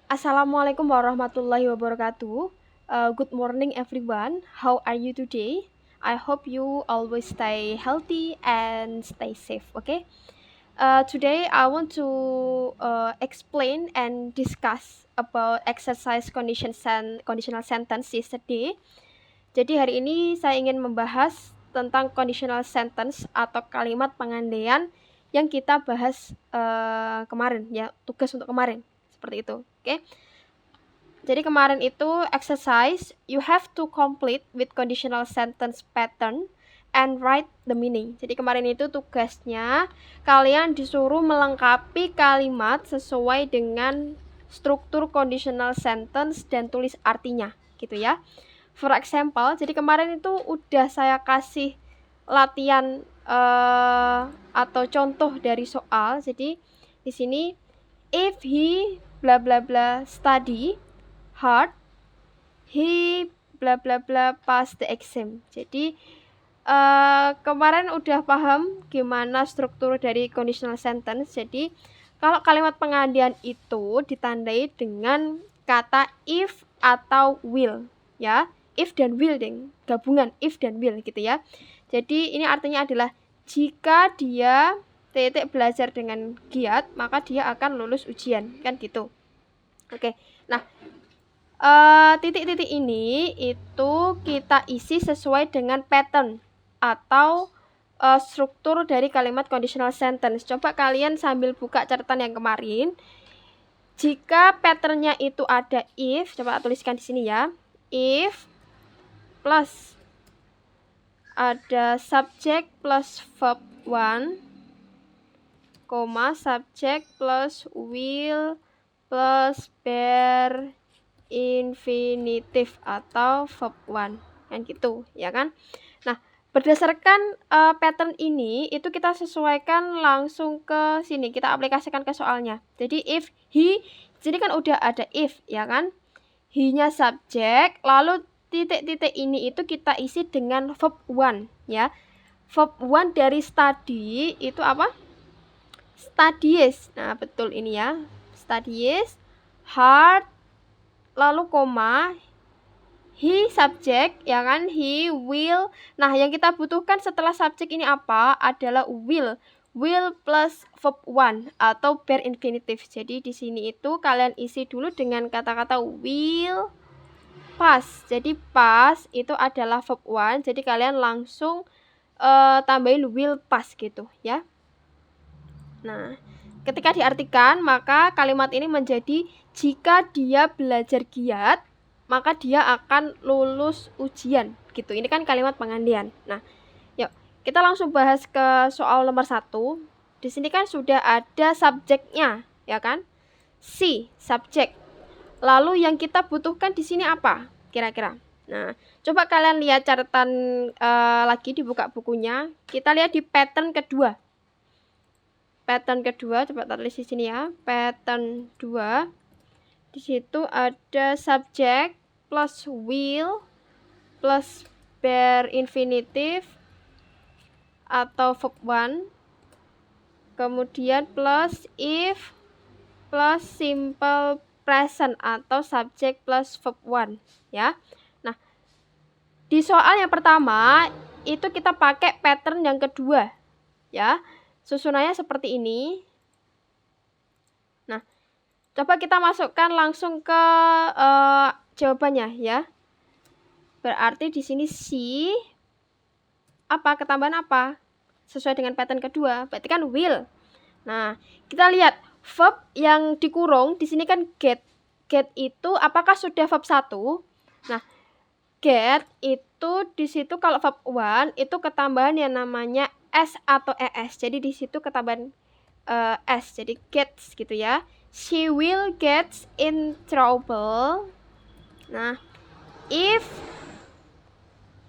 Assalamualaikum warahmatullahi wabarakatuh. Good morning, everyone. How are you today? I hope you always stay healthy and stay safe. Okay. Today I want to explain and discuss about exercise conditional sentence yesterday. Jadi hari ini saya ingin membahas tentang conditional sentence atau kalimat pengandaian yang kita bahas kemarin ya, tugas untuk kemarin seperti itu. Oke. Jadi kemarin itu exercise you have to complete with conditional sentence pattern and write the meaning. Jadi kemarin itu tugasnya kalian disuruh melengkapi kalimat sesuai dengan struktur conditional sentence dan tulis artinya gitu ya. For example, jadi kemarin itu udah saya kasih latihan atau contoh dari soal. Jadi di sini if he bla bla bla study hard, he bla bla bla pass the exam. Jadi kemarin udah paham gimana struktur dari conditional sentence. Jadi kalau kalimat pengandaian itu ditandai dengan kata if atau will ya. If dan will deng, gabungan if dan will gitu ya. Jadi ini artinya adalah jika dia titik belajar dengan giat, maka dia akan lulus ujian, kan gitu. Oke. Nah, titik-titik ini itu kita isi sesuai dengan pattern atau struktur dari kalimat conditional sentence. Coba kalian sambil buka catatan yang kemarin. Jika patternnya itu ada if, coba tuliskan di sini ya. If plus ada subject plus verb 1, subject plus will plus bear infinitif atau verb 1 kan gitu ya kan. Nah, berdasarkan pattern ini itu kita sesuaikan langsung ke sini, kita aplikasikan ke soalnya. Jadi if he, sini kan udah ada if ya kan, he-nya subjek, lalu titik-titik ini itu kita isi dengan verb 1 ya. Verb 1 dari study itu apa? Studies. Nah, betul ini ya. Studies, hard, lalu koma, he subject ya kan, he will. Nah, yang kita butuhkan setelah subject ini apa? Adalah will. Will plus verb 1 atau bare infinitive. Jadi di sini itu kalian isi dulu dengan kata-kata will pass. Jadi pass itu adalah verb 1. Jadi kalian langsung tambahin will pass gitu ya. Nah, ketika diartikan, maka kalimat ini menjadi jika dia belajar giat, maka dia akan lulus ujian gitu. Ini kan kalimat pengandaian. Nah, yuk kita langsung bahas ke soal nomor 1. Di sini kan sudah ada subjeknya, ya kan? Si, subjek. Lalu yang kita butuhkan di sini apa? Kira-kira. Nah, coba kalian lihat catatan lagi, dibuka bukunya. Kita lihat di pattern kedua. Pattern kedua, coba tulis di sini ya. Pattern 2. Di situ ada subject plus will plus bare infinitive atau verb 1. Kemudian plus if plus simple present atau subject plus verb 1 ya. Nah, di soal yang pertama itu kita pakai pattern yang kedua ya. Susunannya seperti ini. Nah, coba kita masukkan langsung ke jawabannya ya. Berarti di sini si apa, ketambahan apa? Sesuai dengan pattern kedua, berarti kan will. Nah, kita lihat verb yang dikurung di sini kan get. Get itu apakah sudah verb 1? Nah, get itu di situ kalau verb 1 itu ketambahan yang namanya s atau es. Jadi di situ ketambahan s. Jadi gets gitu ya. She will get in trouble. Nah, if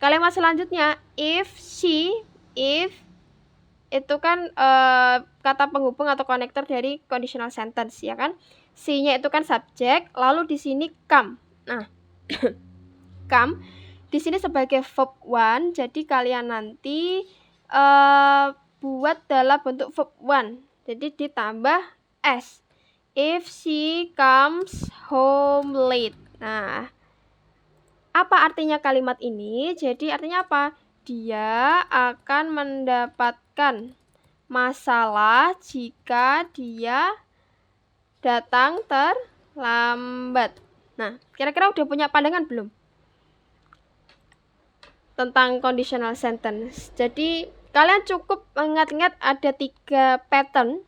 kalimat selanjutnya if itu kan kata penghubung atau konektor dari conditional sentence ya kan. Si-nya itu kan subjek, lalu di sini come. Nah, come di sini sebagai verb 1, jadi kalian nanti buat dalam bentuk verb 1. Jadi ditambah s. If she comes home late. Nah, apa artinya kalimat ini? Jadi artinya apa? Dia akan mendapatkan masalah jika dia datang terlambat. Nah, kira-kira udah punya pandangan belum tentang conditional sentence? Jadi kalian cukup ingat-ingat ada 3 pattern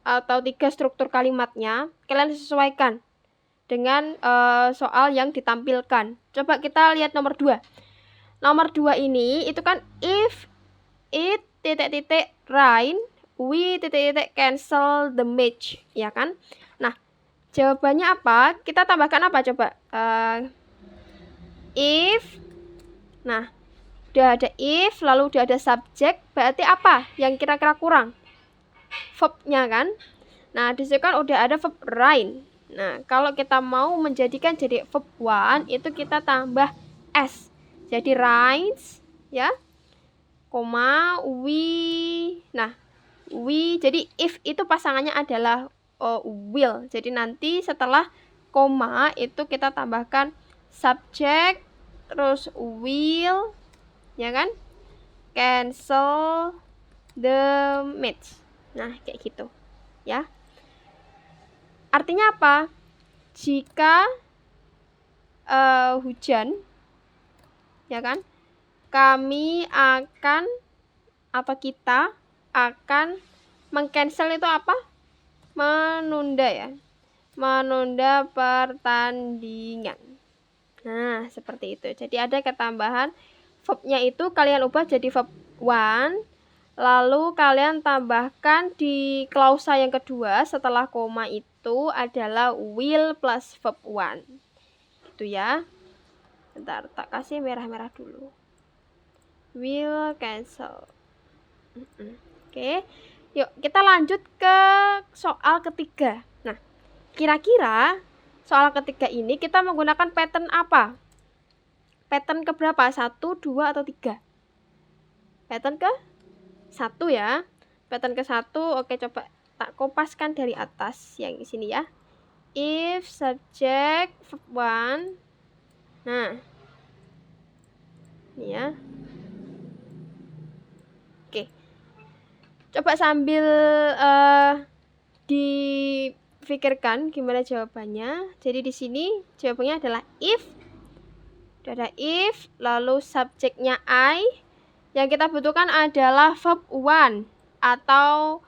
atau 3 struktur kalimatnya. Kalian sesuaikan dengan soal yang ditampilkan. Coba kita lihat nomor 2. Nomor 2 ini itu kan if it rain, we cancel the match, ya kan? Nah, jawabannya apa? Kita tambahkan apa coba? If. Nah, udah ada if, lalu udah ada subjek, berarti apa yang kira-kira kurang? Verb-nya kan? Nah, disitu kan udah ada verb rain. Nah, kalau kita mau menjadikan jadi verb 1, itu kita tambah s. Jadi rains, ya. Koma, we. Nah, we, jadi if itu pasangannya adalah will. Jadi nanti setelah koma itu kita tambahkan subjek, terus will, ya kan? Cancel the match. Nah, kayak gitu, ya. Artinya apa? Jika hujan, ya kan? Kami akan atau kita akan mengcancel itu apa? Menunda, ya. Menunda pertandingan. Nah, seperti itu. Jadi ada ketambahan verb-nya itu kalian ubah jadi verb 1. Lalu kalian tambahkan di klausa yang kedua setelah koma itu adalah will plus verb 1. Gitu ya. Bentar, tak kasih merah-merah dulu. Will cancel. Oke. Yuk, kita lanjut ke soal ketiga. Nah, kira-kira soal ketiga ini kita menggunakan pattern apa? Pattern keberapa? 1, 2, atau 3? Pattern ke 1 ya. Pattern ke 1, oke, coba tak kopaskan dari atas yang di sini ya. If subject verb 1. Nah, ini ya. Oke. Coba sambil dipikirkan gimana jawabannya. Jadi di sini jawabannya adalah if. Udah ada if, lalu subjeknya I. Yang kita butuhkan adalah verb 1 atau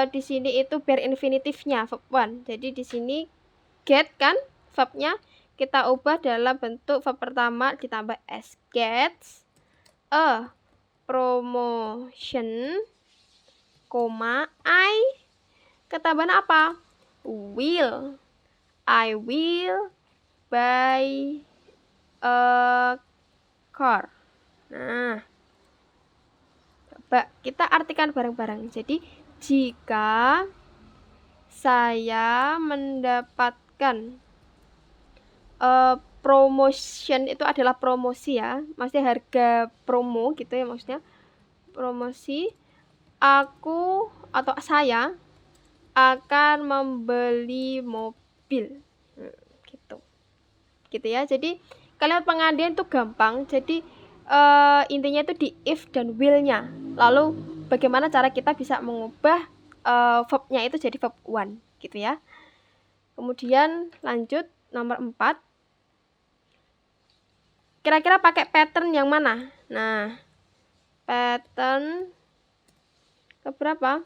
di sini itu bare infinitifnya verb 1. Jadi di sini get kan verbnya, kita ubah dalam bentuk verb pertama ditambah s. Gets a promotion, koma I. Ketambahan apa? Will. I will buy a car. Nah, coba kita artikan bareng-bareng. Jadi, jika saya mendapatkan promotion, itu adalah promosi ya, maksudnya harga promo gitu ya, maksudnya promosi, aku atau saya akan membeli mobil. Gitu ya. Jadi kalimat pengandian itu gampang. Jadi intinya itu di if dan will-nya. Lalu bagaimana cara kita bisa mengubah verb-nya itu jadi verb 1 gitu ya. Kemudian lanjut nomor 4. Kira-kira pakai pattern yang mana? Nah, pattern keberapa?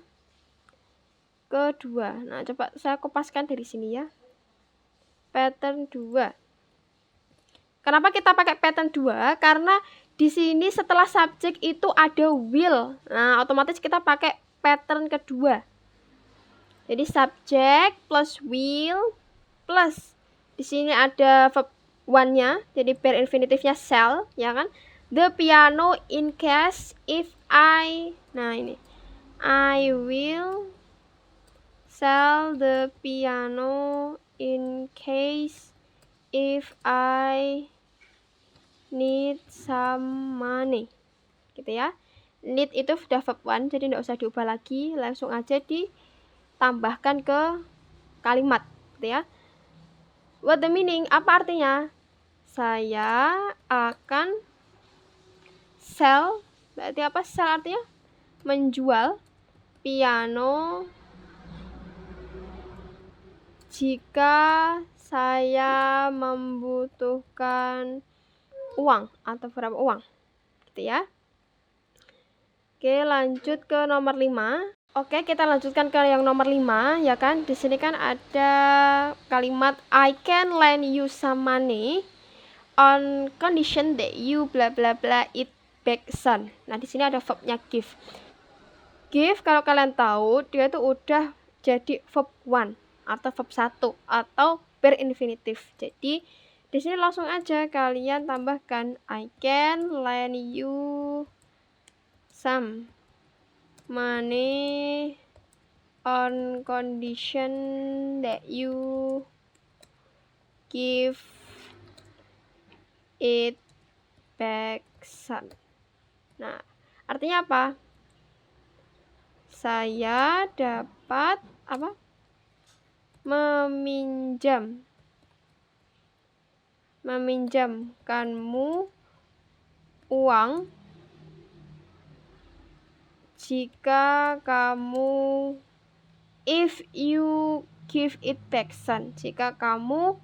Kedua. Nah, coba saya kopaskan dari sini ya. Pattern 2. Kenapa kita pakai pattern 2? Karena di sini setelah subjek itu ada will. Nah, otomatis kita pakai pattern kedua. Jadi subjek plus will plus di sini ada verb 1-nya, jadi bare infinitifnya sell, ya kan? The piano in case if I. Nah, ini. I will sell the piano in case if I need some money. Gitu ya. Need itu sudah verb 1, jadi tidak usah diubah lagi, langsung aja ditambahkan ke kalimat, gitu ya. What the meaning? Apa artinya? Saya akan sell. Berarti apa? Sell artinya menjual piano jika saya membutuhkan uang atau berapa uang. Gitu ya. Oke, lanjut ke nomor 5. Oke, kita lanjutkan ke yang nomor 5 ya kan. Di sini kan ada kalimat I can lend you some money on condition that you bla bla bla it back soon. Nah, di sini ada verbnya give. Give kalau kalian tahu dia tuh udah jadi verb 1 atau verb 1 atau berinfinitif. Jadi di sini langsung aja kalian tambahkan I can lend you some money on condition that you give it back soon. Nah, artinya apa? Saya dapat apa? Meminjamkanmu uang jika kamu if you give it back soon, jika kamu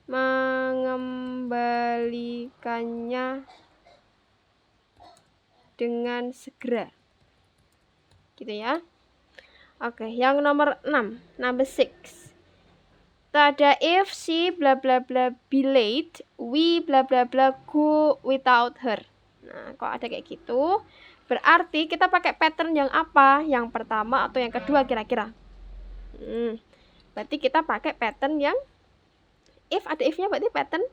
mengembalikannya dengan segera. Gitu ya. Oke, yang nomor 6, number 6. Ada if she bla bla bla be late, we bla bla bla go without her. Nah, kalau ada kayak gitu, berarti kita pakai pattern yang apa? Yang pertama atau yang kedua kira-kira? Berarti kita pakai pattern yang if ada if-nya berarti pattern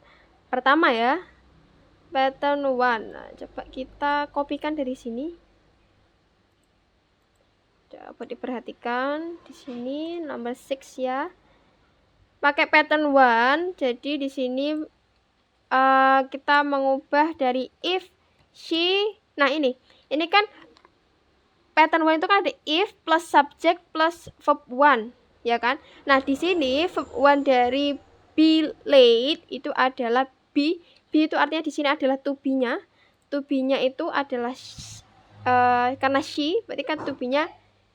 pertama ya. Pattern 1. Nah, coba kita kopikan dari sini. Coba diperhatikan di sini nomor 6 ya. Pakai pattern 1. Jadi di sini kita mengubah dari if she. Nah, ini kan pattern 1 itu kan ada if plus subject plus verb 1, ya kan? Nah, di sini verb 1 dari be late itu adalah be. Be itu artinya di sini adalah to be-nya. To be-nya itu adalah karena she, berarti kan to be-nya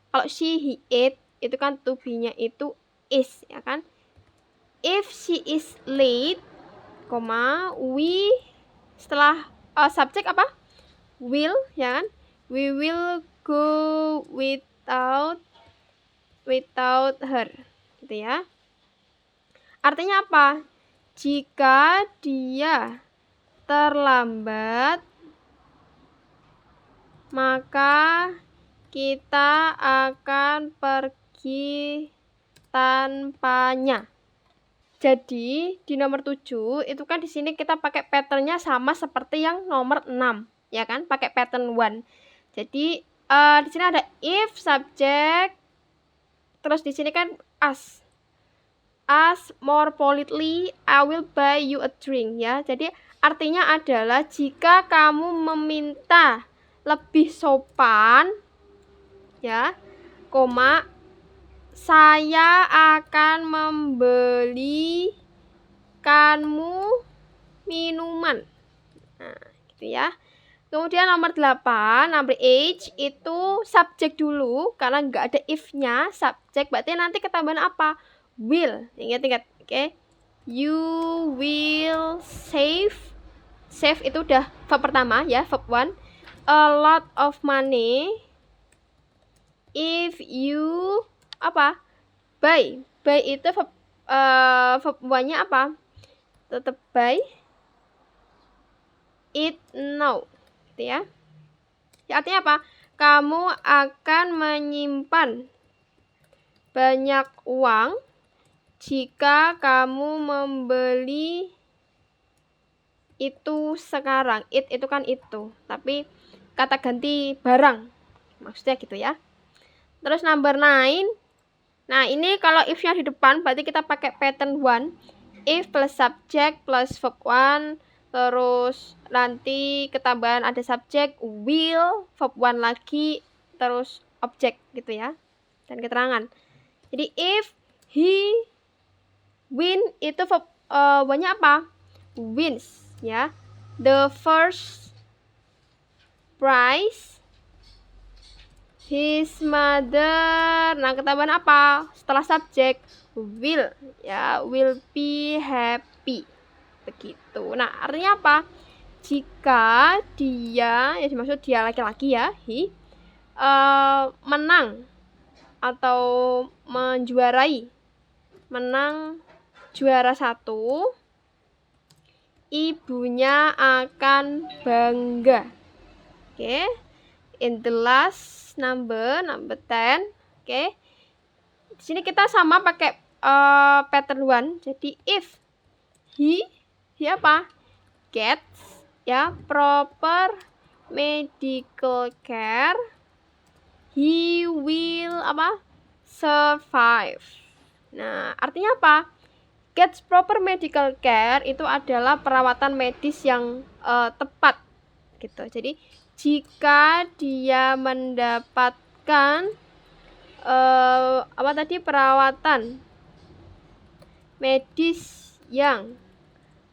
kalau she, he, it, itu kan to be-nya itu is, ya kan? If she is late, we setelah subject apa? Will, ya kan? We will go without her, gitu ya. Artinya apa? Jika dia terlambat, maka kita akan pergi tanpanya. Jadi di nomor 7 itu kan di sini kita pakai patternnya sama seperti yang nomor 6, ya kan? Pakai pattern 1. Jadi di sini ada if subject, terus di sini kan as more politely I will buy you a drink, ya. Jadi artinya adalah jika kamu meminta lebih sopan, ya, saya akan membelikanmu minuman. Nah, gitu ya. Kemudian nomor 8, number 8 itu subjek dulu karena nggak ada if-nya, subjek berarti nanti ketambahan apa? Will. Ingat-ingat, oke. You will save itu udah verb pertama ya, verb 1. A lot of money if you apa? Buy itu verb 1-nya apa? Tetap buy it now, gitu ya. Artinya apa? Kamu akan menyimpan banyak uang jika kamu membeli itu sekarang. It itu kan itu, tapi kata ganti barang, maksudnya gitu ya. Terus number 9. Nah, ini kalau if-nya di depan berarti kita pakai pattern 1. If plus subject plus verb 1. Terus nanti ketambahan ada subjek, will, verb 1 lagi, terus objek gitu ya. Dan keterangan. Jadi if he Win itu banyak apa? Wins, ya. The first prize his mother. Nah, ketambahan apa? Setelah subjek will, ya, will be happy. Begitu. Nah, artinya apa? Jika dia, ya dimaksud dia laki-laki ya, he, menang atau menang juara 1, ibunya akan bangga. Oke. In the last number 10. Oke. Di sini kita sama pakai pattern 1. Jadi if he apa? Gets, ya, proper medical care, he will apa? Survive. Nah, artinya apa? Gets proper medical care itu adalah perawatan medis yang tepat gitu. Jadi jika dia mendapatkan perawatan medis yang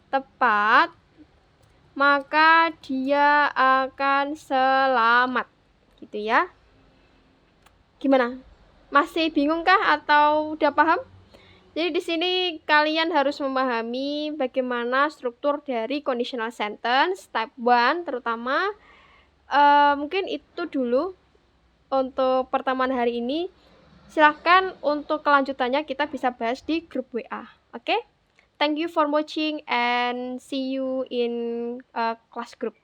tepat, maka dia akan selamat gitu ya. Gimana? Masih bingungkah atau udah paham? Jadi di sini kalian harus memahami bagaimana struktur dari conditional sentence type 1 terutama. Mungkin itu dulu untuk pertemuan hari ini. Silahkan untuk kelanjutannya kita bisa bahas di grup WA. Oke? Thank you for watching and see you in class group.